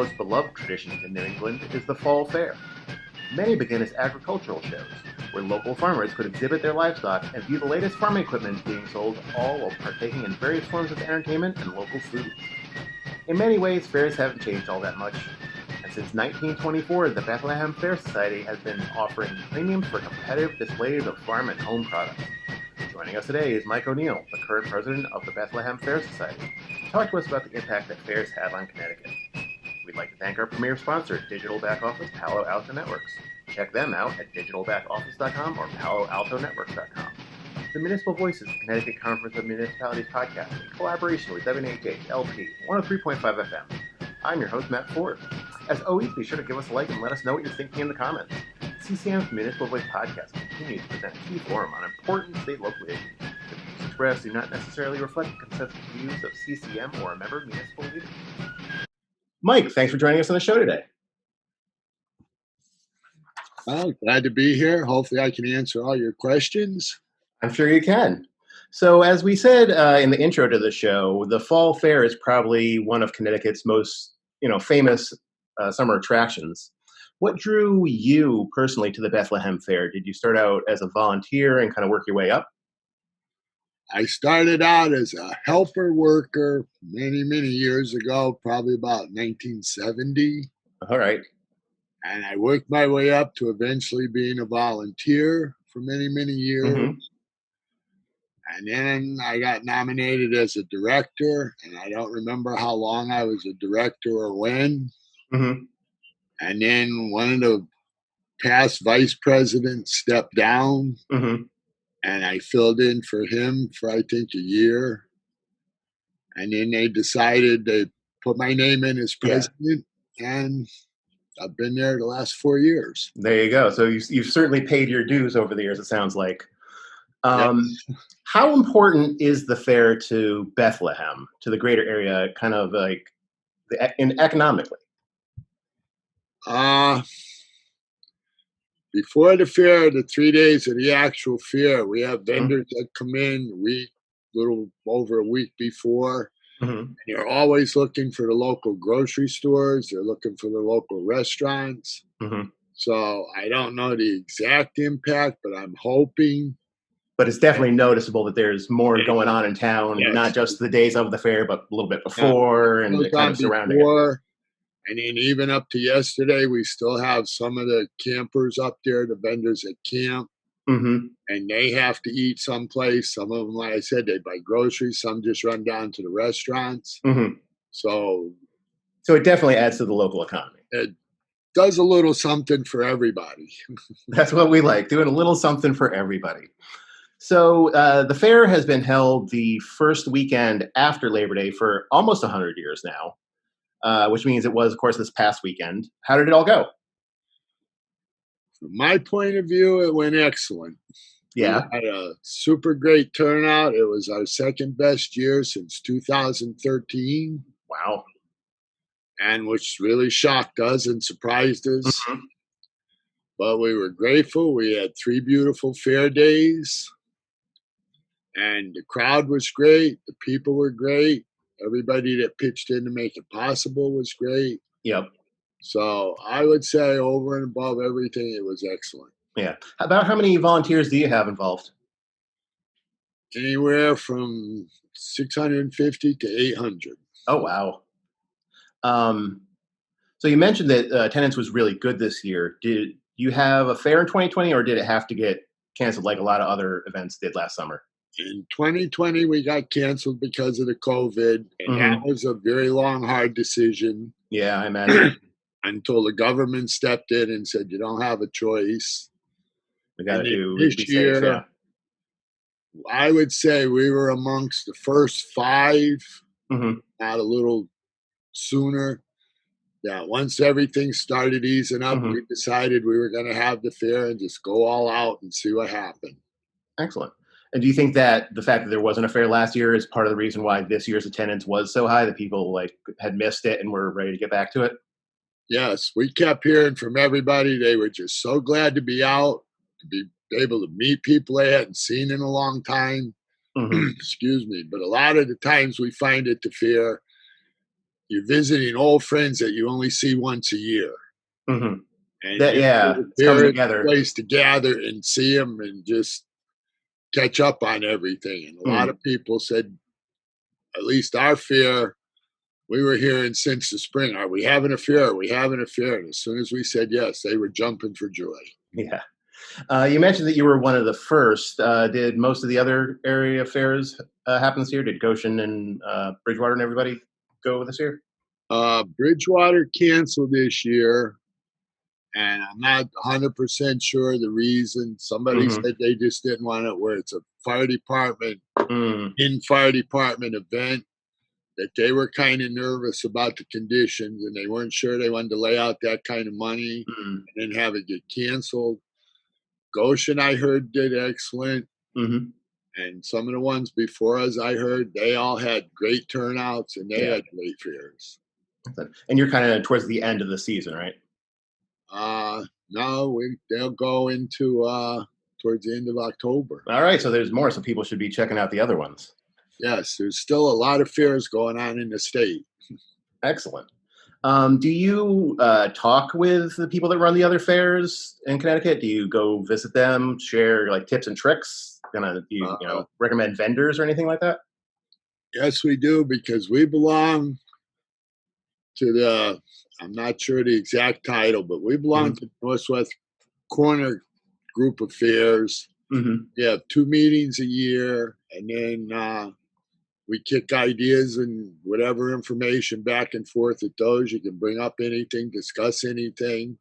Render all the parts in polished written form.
most beloved traditions in New England is the Fall Fair. Many begin as agricultural shows, where local farmers could exhibit their livestock and view the latest farming equipment being sold, all while partaking in various forms of entertainment and local food. In many ways, fairs haven't changed all that much, and since 1924, the Bethlehem Fair Society has been offering premiums for competitive displays of farm and home products. Joining us today is Mike O'Neill, the current president of the Bethlehem Fair Society, to talk to us about the impact that fairs have on Connecticut. We'd like to thank our premier sponsor, Digital Back Office Palo Alto Networks. Check them out at digitalbackoffice.com or paloaltonetworks.com. The Municipal Voice is the Connecticut Conference of Municipalities podcast in collaboration with WHHLP 103.5 FM. I'm your host, Matt Ford. As always, be sure to give us a like and let us know what you're thinking in the comments. CCM's Municipal Voice podcast continues to present a key forum on important state-local issues. The views expressed do not necessarily reflect the consensus views of CCM or a member municipal leader. Mike, thanks for joining us on the show today. Well, glad to be here. Hopefully I can answer all your questions. I'm sure you can. So as we said in the intro to the show, the Fall Fair is probably one of Connecticut's most famous summer attractions. What drew you personally to the Bethlehem Fair? Did you start out as a volunteer and kind of work your way up? I started out as a helper worker many, many years ago, probably about 1970. All right. And I worked my way up to eventually being a volunteer for many, many years. Mm-hmm. And then I got nominated as a director, and I don't remember how long I was a director or when. Mm-hmm. And then one of the past vice presidents stepped down. Mm-hmm. And I filled in for him for, I think, a year. And then they decided they put my name in as president. Yeah. And I've been there the last 4 years. There you go. So you've certainly paid your dues over the years, it sounds like. How important is the fair to Bethlehem, to the greater area, kind of like economically? Before the fair, the 3 days of the actual fair, we have vendors that come in little over a week before. Mm-hmm. And they're always looking for the local grocery stores. They're looking for the local restaurants. Mm-hmm. So I don't know the exact impact, but I'm hoping. But it's definitely noticeable that there's more going on in town, not just the days of the fair, but a little bit before and kind of surrounding it. And then even up to yesterday, we still have some of the campers up there, the vendors at camp. Mm-hmm. And they have to eat someplace. Some of them, like I said, they buy groceries. Some just run down to the restaurants. Mm-hmm. So it definitely adds to the local economy. It does a little something for everybody. That's what we like, doing a little something for everybody. So the fair has been held the first weekend after Labor Day for almost 100 years now, which means it was, of course, this past weekend. How did it all go? From my point of view, it went excellent. Yeah. We had a super great turnout. It was our second best year since 2013. Wow. And which really shocked us and surprised us. Mm-hmm. But we were grateful. We had 3 beautiful fair days. And the crowd was great. The people were great. Everybody that pitched in to make it possible was great. Yep. So I would say over and above everything, it was excellent. Yeah. About how many volunteers do you have involved? Anywhere from 650 to 800. Oh, wow. So you mentioned that attendance was really good this year. Did you have a fair in 2020, or did it have to get canceled like a lot of other events did last summer? In 2020, we got canceled because of the COVID, and that was a very long, hard decision. Yeah, I imagine. Until the government stepped in and said, you don't have a choice. We got to do this year. Safe, yeah. I would say we were amongst the first 5, not a little sooner. Yeah, once everything started easing up, we decided we were going to have the fair and just go all out and see what happened. Excellent. And do you think that the fact that there wasn't a fair last year is part of the reason why this year's attendance was so high, that people had missed it and were ready to get back to it? Yes, we kept hearing from everybody. They were just so glad to be out, to be able to meet people they hadn't seen in a long time. Mm-hmm. Excuse me. But a lot of the times we find at the fair, you're visiting old friends that you only see once a year. Mm-hmm. And Yeah, it's coming they're a together. place to gather and see them and just catch up on everything. And a lot of people said, at least our fair, we were hearing since the spring, are we having a fair? Are we having a fair? And as soon as we said yes, they were jumping for joy. Yeah. You mentioned that you were one of the first. Did most of the other area fairs happen this year? Did Goshen and Bridgewater and everybody go this year? Bridgewater canceled this year, and I'm not 100% sure the reason. Somebody said they just didn't want it where it's a fire department, in-fire department event, that they were kind of nervous about the conditions, and they weren't sure they wanted to lay out that kind of money and then have it get canceled. Goshen, I heard, did excellent. And some of the ones before us, I heard, they all had great turnouts and they had great fairs. And you're kind of towards the end of the season, right? No, they'll go into towards the end of October. All right, so there's more, so people should be checking out the other ones. Yes, there's still a lot of fairs going on in the state. Excellent. Do you talk with the people that run the other fairs in Connecticut? Do you go visit them, share like tips and tricks? Do you recommend vendors or anything like that? Yes, we do, because we belong to the, I'm not sure the exact title, but we belong to the Northwest Corner group of fairs. We have 2 meetings a year, and then we kick ideas and whatever information back and forth at those. You can bring up anything, discuss anything.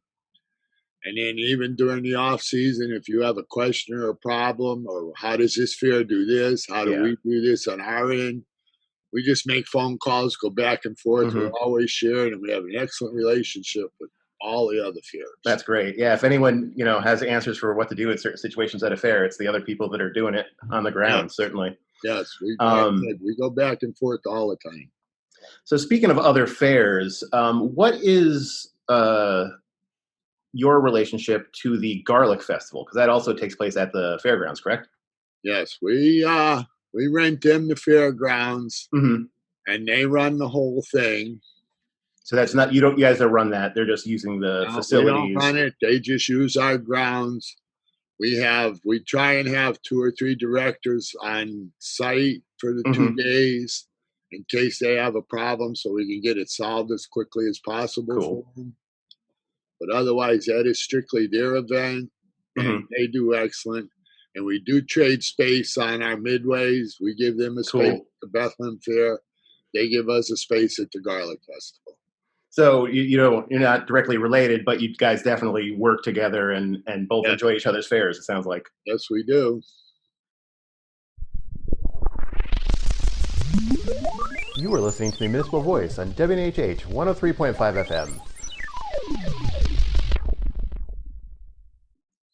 And then even during the off season, if you have a question or a problem, or how does this fair do this? How do we do this on our end? We just make phone calls, go back and forth. We're always sharing, and we have an excellent relationship with all the other fairs. That's great. Yeah, if anyone has answers for what to do in certain situations at a fair, it's the other people that are doing it on the ground. Certainly. Yes, we go back and forth all the time. So speaking of other fairs, what is your relationship to the Garlic Festival? Because that also takes place at the fairgrounds, correct? Yes, we rent them the fairgrounds, and they run the whole thing. So that's not, you guys don't run that. They're just using the facilities. We don't run it. They just use our grounds. We try and have 2 or 3 directors on site for the 2 days in case they have a problem, so we can get it solved as quickly as possible for them. But otherwise, that is strictly their event, and they do excellent. And we do trade space on our midways. We give them a space at the Bethlehem Fair. They give us a space at the Garlic Festival. So you're not directly related, but you guys definitely work together and both enjoy each other's fairs, it sounds like. Yes, we do. You are listening to the Municipal Voice on WNHH 103.5 FM.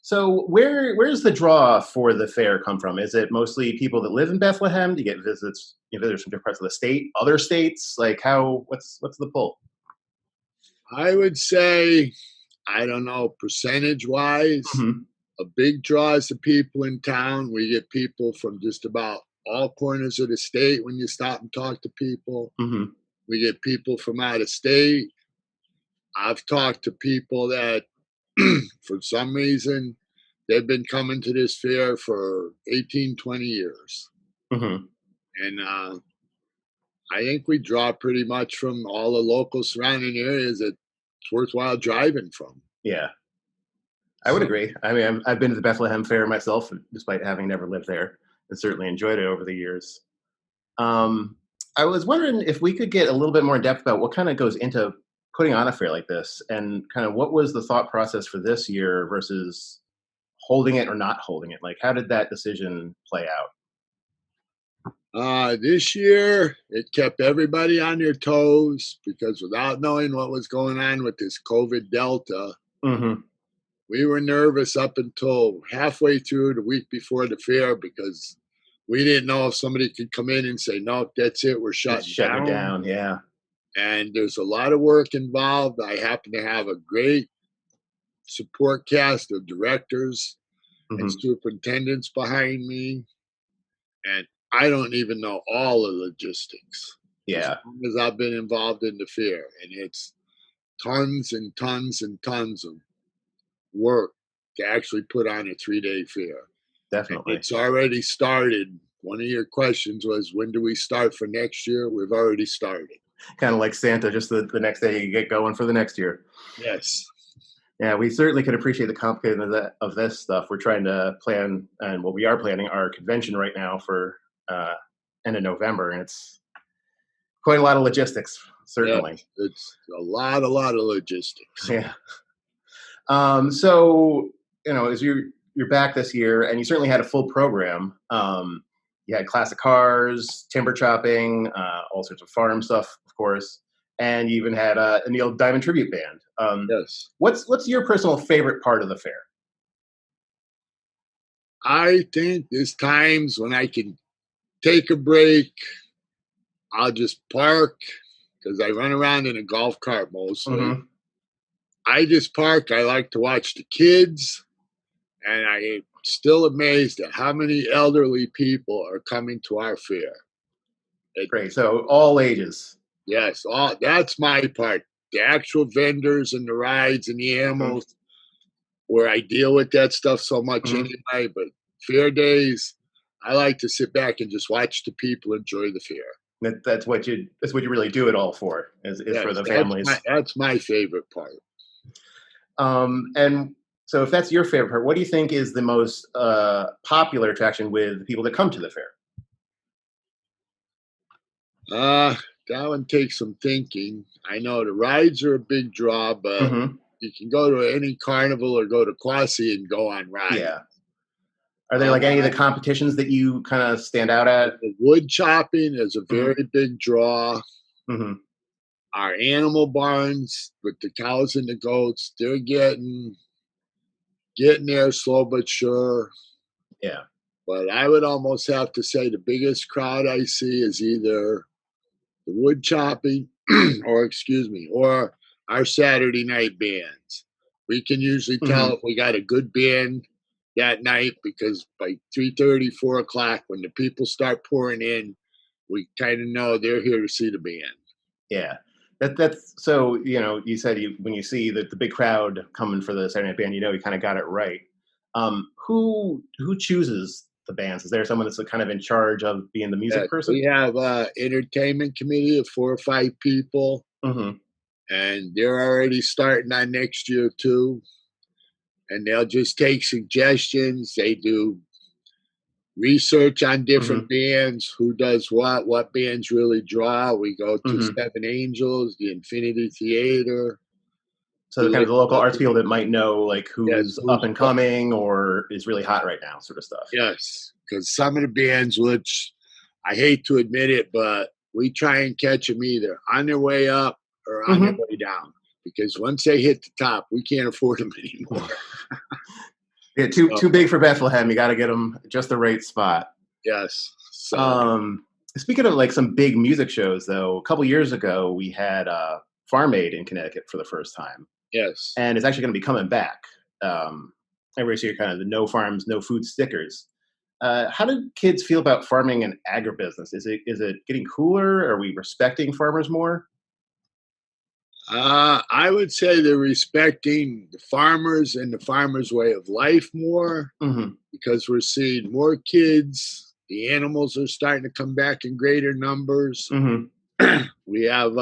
So where's the draw for the fair come from? Is it mostly people that live in Bethlehem? Do you get visitors from different parts of the state, other states? Like what's the pull? I would say, I don't know, percentage-wise, a big draw is the people in town. We get people from just about all corners of the state when you stop and talk to people. We get people from out of state. I've talked to people that, for some reason, they've been coming to this fair for 18, 20 years. And I think we draw pretty much from all the local surrounding areas that it's worthwhile driving from. Yeah, I would agree. I mean, I've been to the Bethlehem Fair myself, despite having never lived there, and certainly enjoyed it over the years. I was wondering if we could get a little bit more in depth about what kind of goes into putting on a fair like this, and kind of what was the thought process for this year versus holding it or not holding it? Like, how did that decision play out? This year, it kept everybody on their toes, because without knowing what was going on with this COVID Delta, we were nervous up until halfway through the week before the fair, because we didn't know if somebody could come in and say, no, that's it, we're shutting it down. Yeah. And there's a lot of work involved. I happen to have a great support cast of directors and superintendents behind me. And I don't even know all the logistics. Yeah. As long as I've been involved in the fair, and it's tons and tons and tons of work to actually put on a 3-day fair. Definitely. It's already started. One of your questions was, when do we start for next year? We've already started. Kind of like Santa, just the next day you get going for the next year. Yes. Yeah, we certainly can appreciate the complicated of this stuff. We're trying to plan, and we are planning our convention right now for end of November, and it's quite a lot of logistics, certainly. Yeah, it's a lot of logistics. Yeah. So, as you're back this year, and you certainly had a full program. You had classic cars, timber chopping, all sorts of farm stuff, of course, and you even had a Neil Diamond tribute band. Yes. What's your personal favorite part of the fair? I think there's times when I can take a break. I'll just park because I run around in a golf cart mostly. Mm-hmm. I just park. I like to watch the kids, and I am still amazed at how many elderly people are coming to our fair. Great. So all ages. Yes, that's my part. The actual vendors and the rides and the animals, where I deal with that stuff so much anyway. But fair days, I like to sit back and just watch the people enjoy the fair. That's what you really do it all for, is for the families. That's my favorite part. And so if that's your favorite part, what do you think is the most popular attraction with the people that come to the fair? That one takes some thinking. I know the rides are a big draw, but you can go to any carnival or go to Quasi and go on rides. Yeah. Are there like any of the competitions that you kind of stand out at? The wood chopping is a very big draw. Our animal barns with the cows and the goats, they're getting there slow but sure. Yeah. But I would almost have to say the biggest crowd I see is either the wood chopping or our Saturday night bands. We can usually tell if we got a good band that night because by 3:30, 4 o'clock, when the people start pouring in, we kind of know they're here to see the band. Yeah. That's so, you said when you see the big crowd coming for the Saturday night band, you kind of got it right. Who chooses the bands? Is there someone that's kind of in charge of being the music person? We have an entertainment committee of 4 or 5 people, and they're already starting on next year too. And they'll just take suggestions. They do research on different bands, who does what bands really draw. We go to Seven Angels, the Infinity Theater. So kind of the local arts people that might know like who's up and coming or is really hot right now, sort of stuff. Yes, because some of the bands, which I hate to admit it, but we try and catch them either on their way up or on their way down. Because once they hit the top, we can't afford them anymore. Yeah, too big for Bethlehem. You got to get them just the right spot. Yes. So. Speaking of like some big music shows, though, a couple years ago we had Farm Aid in Connecticut for the first time. Yes. And it's actually going to be coming back. Every year, kind of the no farms, no food stickers. How do kids feel about farming and agribusiness? Is it getting cooler? Are we respecting farmers more? I would say they're respecting the farmers and the farmers' way of life more because we're seeing more kids. The animals are starting to come back in greater numbers. We have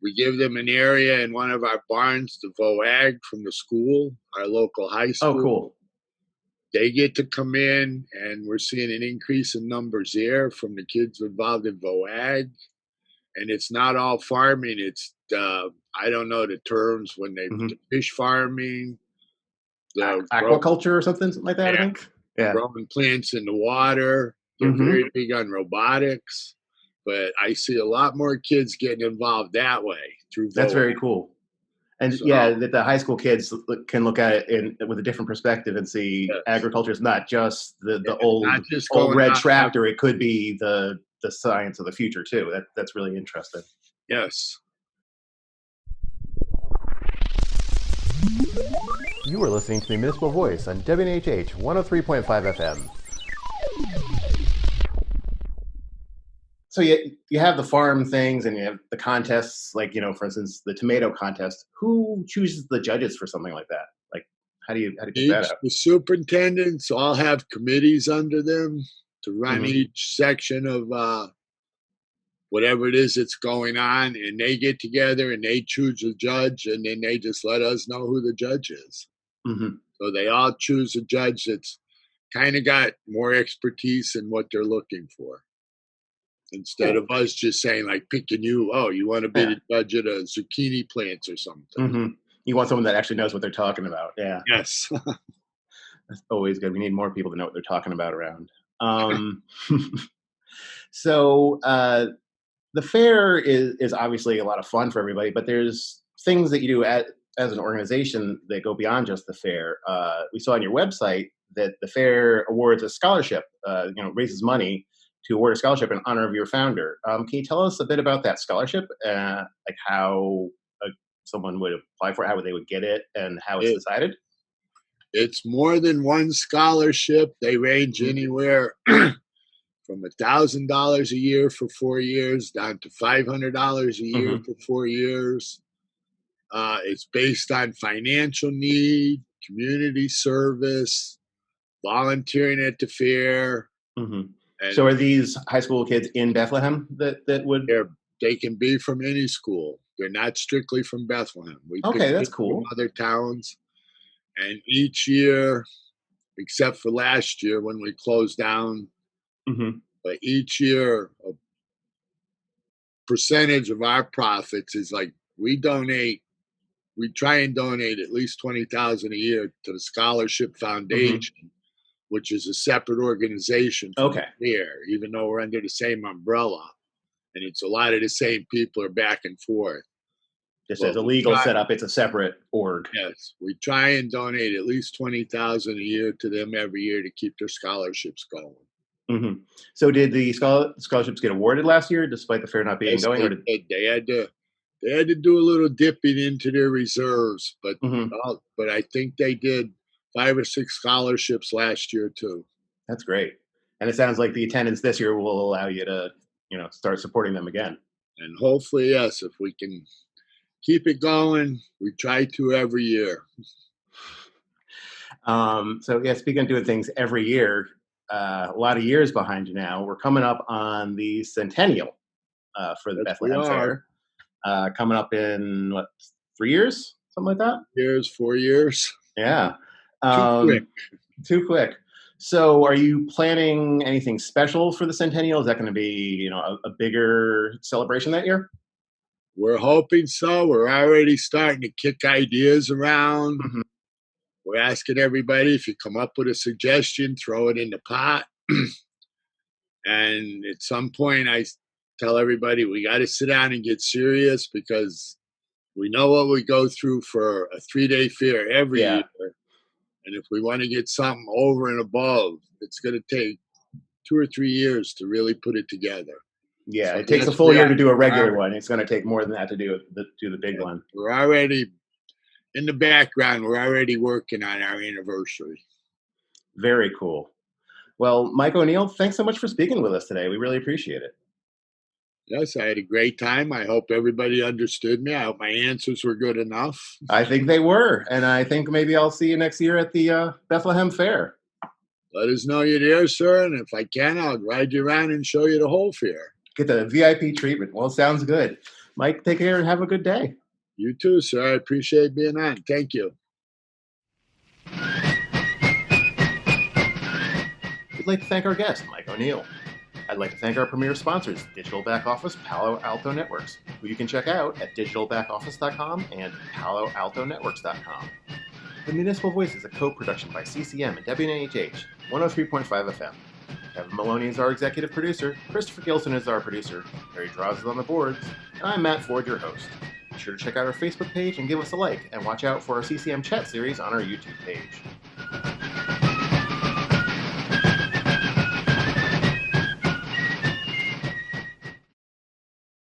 we give them an area in one of our barns to VOAG from the school, our local high school. Oh, cool. They get to come in, and we're seeing an increase in numbers there from the kids involved in VOAG. And it's not all farming. It's, I don't know the terms when they fish farming. Aquaculture or something like that, I think. Yeah. Growing plants in the water. They're very big on robotics. But I see a lot more kids getting involved that way through VOAG. That's very cool. And that the high school kids can look at it with a different perspective and see agriculture is not just the old red tractor. It could be the science of the future too. That's really interesting. Yes. You are listening to the Municipal Voice on WNHH 103.5 FM. So you have the farm things and you have the contests, like, for instance, the tomato contest. Who chooses the judges for something like that? Like, how do you pick that out? The superintendents all have committees under them to run each section of whatever it is that's going on, and they get together and they choose a judge, and then they just let us know who the judge is. So they all choose a judge that's kind of got more expertise in what they're looking for. Instead of us just saying, like, picking you, you want to be the judge of the zucchini plants or something. You want someone that actually knows what they're talking about. Yeah. Yes. That's always good. We need more people to know what they're talking about around. So the fair is obviously a lot of fun for everybody, but there's things that you do as an organization that go beyond just the fair. We saw on your website that the fair awards a scholarship, raises money to award a scholarship in honor of your founder. Can you tell us a bit about that scholarship, like how someone would apply for it, how they would get it, and how it's decided? It's more than one scholarship. They range anywhere from $1,000 a year for 4 years down to $500 a year for 4 years. It's based on financial need, community service, volunteering at the fair. So are these high school kids in Bethlehem that would? They can be from any school. They're not strictly from Bethlehem. Okay, that's cool. From other towns. And each year, except for last year when we closed down, but each year, a percentage of our profits is like we try and donate at least $20,000 a year to the Scholarship Foundation, which is a separate organization from the fair, even though we're under the same umbrella. And it's a lot of the same people are back and forth. Just as a legal setup, it's a separate org. Yes. We try and donate at least $20,000 a year to them every year to keep their scholarships going. So did the scholarships get awarded last year, despite the fair not being going? Or They had to do a little dipping into their reserves, but I think they did 5 or 6 scholarships last year too. That's great. And it sounds like the attendance this year will allow you to, start supporting them again. And hopefully, yes, if we can keep it going, we try to every year. Speaking of doing things every year, a lot of years behind you now. We're coming up on the centennial for the Bethlehem Fair. Coming up in 3 years, something like that. 4 years. Yeah. Too quick. So are you planning anything special for the centennial? Is that going to be, a bigger celebration that year? We're hoping so. We're already starting to kick ideas around. We're asking everybody, if you come up with a suggestion, throw it in the pot. And at some point, I tell everybody, we got to sit down and get serious, because we know what we go through for a 3-day fair every year. And if we want to get something over and above, it's going to take 2 or 3 years to really put it together. Yeah, so it takes a full year to do a regular one. It's going to take more than that to do the big one. We're already in the background. We're already working on our anniversary. Very cool. Well, Mike O'Neill, thanks so much for speaking with us today. We really appreciate it. Yes, I had a great time. I hope everybody understood me. I hope my answers were good enough. I think they were. And I think maybe I'll see you next year at the Bethlehem Fair. Let us know you're there, sir. And if I can, I'll ride you around and show you the whole fair. Get the VIP treatment. Well, sounds good. Mike, take care and have a good day. You too, sir. I appreciate being on. Thank you. We'd like to thank our guest, Mike O'Neill. I'd like to thank our premier sponsors, Digital Back Office, Palo Alto Networks, who you can check out at digitalbackoffice.com and paloaltonetworks.com. The Municipal Voice is a co-production by CCM and WNHH 103.5 FM. Kevin Maloney is our executive producer, Christopher Gilson is our producer, Harry Draws is on the boards, and I'm Matt Ford, your host. Be sure to check out our Facebook page and give us a like, and watch out for our CCM chat series on our YouTube page.